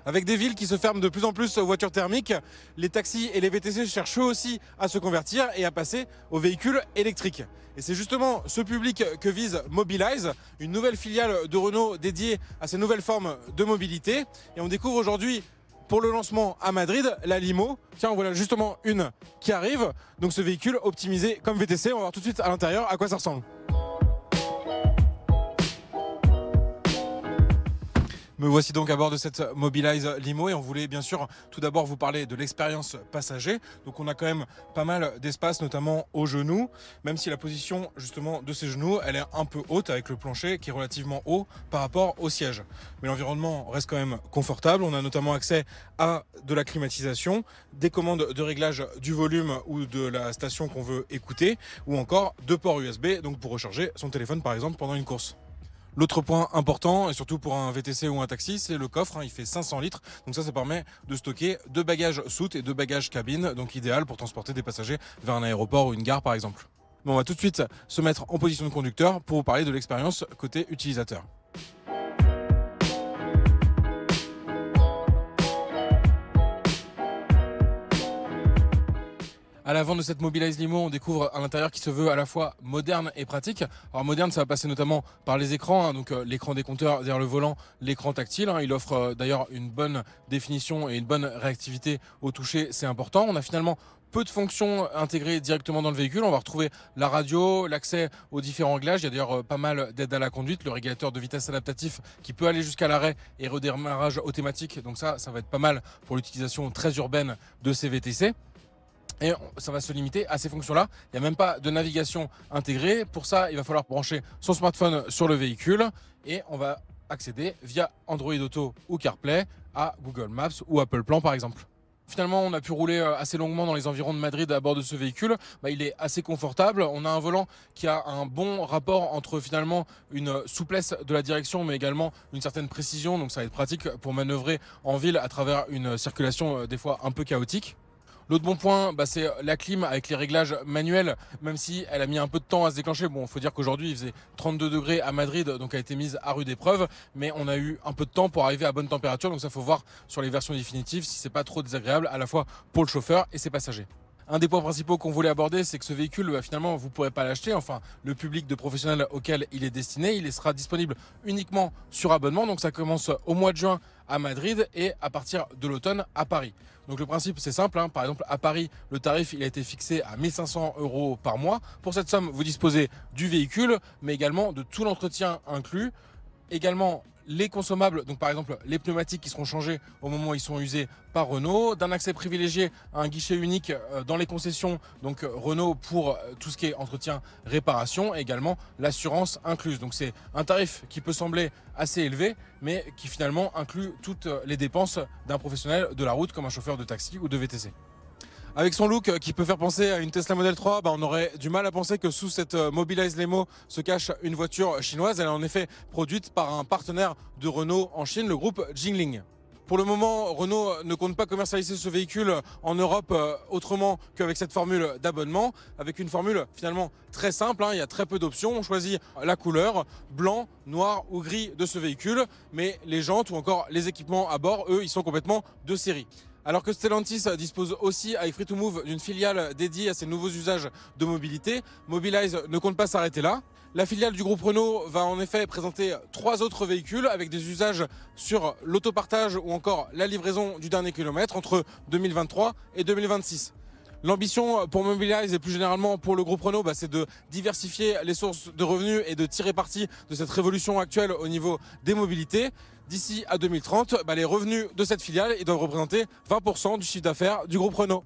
Avec des villes qui se ferment de plus en plus aux voitures thermiques, les taxis et les VTC cherchent eux aussi à se convertir et à passer aux véhicules électriques. Et c'est justement ce public que vise Mobilize, une nouvelle filiale de Renault dédiée à ces nouvelles formes de mobilité. Et on découvre aujourd'hui, pour le lancement à Madrid, la Limo. Tiens, voilà justement une qui arrive. Donc ce véhicule optimisé comme VTC. On va voir tout de suite à l'intérieur à quoi ça ressemble. Me voici donc à bord de cette Mobilize Limo et on voulait bien sûr tout d'abord vous parler de l'expérience passager. Donc on a quand même pas mal d'espace, notamment aux genoux, même si la position justement de ces genoux, elle est un peu haute avec le plancher qui est relativement haut par rapport au siège. Mais l'environnement reste quand même confortable. On a notamment accès à de la climatisation, des commandes de réglage du volume ou de la station qu'on veut écouter, ou encore 2 ports USB, donc pour recharger son téléphone par exemple pendant une course. L'autre point important, et surtout pour un VTC ou un taxi, c'est le coffre. Il fait 500 litres. Donc ça permet de stocker 2 bagages soutes et 2 bagages cabine. Donc idéal pour transporter des passagers vers un aéroport ou une gare par exemple. Mais on va tout de suite se mettre en position de conducteur pour vous parler de l'expérience côté utilisateur. À l'avant de cette Mobilize Limo, on découvre un intérieur qui se veut à la fois moderne et pratique. Alors moderne, ça va passer notamment par les écrans, donc l'écran des compteurs derrière le volant, l'écran tactile. Il offre d'ailleurs une bonne définition et une bonne réactivité au toucher, c'est important. On a finalement peu de fonctions intégrées directement dans le véhicule. On va retrouver la radio, l'accès aux différents réglages. Il y a d'ailleurs pas mal d'aide à la conduite, le régulateur de vitesse adaptatif qui peut aller jusqu'à l'arrêt et redémarrage automatique. Donc ça va être pas mal pour l'utilisation très urbaine de ces VTC. Et ça va se limiter à ces fonctions-là. Il n'y a même pas de navigation intégrée. Pour ça, il va falloir brancher son smartphone sur le véhicule et on va accéder via Android Auto ou CarPlay à Google Maps ou Apple Plan par exemple. Finalement, on a pu rouler assez longuement dans les environs de Madrid à bord de ce véhicule. Il est assez confortable. On a un volant qui a un bon rapport entre finalement une souplesse de la direction, mais également une certaine précision. Donc ça va être pratique pour manœuvrer en ville à travers une circulation des fois un peu chaotique. L'autre bon point, c'est la clim avec les réglages manuels, même si elle a mis un peu de temps à se déclencher. Bon, il faut dire qu'aujourd'hui, il faisait 32 degrés à Madrid, donc elle a été mise à rude épreuve, mais on a eu un peu de temps pour arriver à bonne température, donc ça faut voir sur les versions définitives si c'est pas trop désagréable à la fois pour le chauffeur et ses passagers. Un des points principaux qu'on voulait aborder, c'est que ce véhicule, finalement, vous ne pourrez pas l'acheter. Enfin, le public de professionnels auquel il est destiné, il sera disponible uniquement sur abonnement. Donc ça commence au mois de juin à Madrid et à partir de l'automne à Paris. Donc le principe, c'est simple. Par exemple, à Paris, le tarif il a été fixé à 1 500 € par mois. Pour cette somme, vous disposez du véhicule, mais également de tout l'entretien inclus. Également les consommables, donc par exemple les pneumatiques qui seront changés au moment où ils sont usés par Renault, d'un accès privilégié à un guichet unique dans les concessions, donc Renault pour tout ce qui est entretien, réparation, et également l'assurance incluse. Donc c'est un tarif qui peut sembler assez élevé, mais qui finalement inclut toutes les dépenses d'un professionnel de la route comme un chauffeur de taxi ou de VTC. Avec son look qui peut faire penser à une Tesla Model 3, on aurait du mal à penser que sous cette Mobilize Limo se cache une voiture chinoise. Elle est en effet produite par un partenaire de Renault en Chine, le groupe Jingling. Pour le moment, Renault ne compte pas commercialiser ce véhicule en Europe autrement qu'avec cette formule d'abonnement, avec une formule finalement très simple. Il y a très peu d'options. On choisit la couleur, blanc, noir ou gris de ce véhicule, mais les jantes ou encore les équipements à bord, eux, ils sont complètement de série. Alors que Stellantis dispose aussi avec Free2move d'une filiale dédiée à ces nouveaux usages de mobilité, Mobilize ne compte pas s'arrêter là. La filiale du groupe Renault va en effet présenter 3 autres véhicules avec des usages sur l'autopartage ou encore la livraison du dernier kilomètre entre 2023 et 2026. L'ambition pour Mobilize et plus généralement pour le groupe Renault, c'est de diversifier les sources de revenus et de tirer parti de cette révolution actuelle au niveau des mobilités. D'ici à 2030, les revenus de cette filiale ils doivent représenter 20% du chiffre d'affaires du groupe Renault.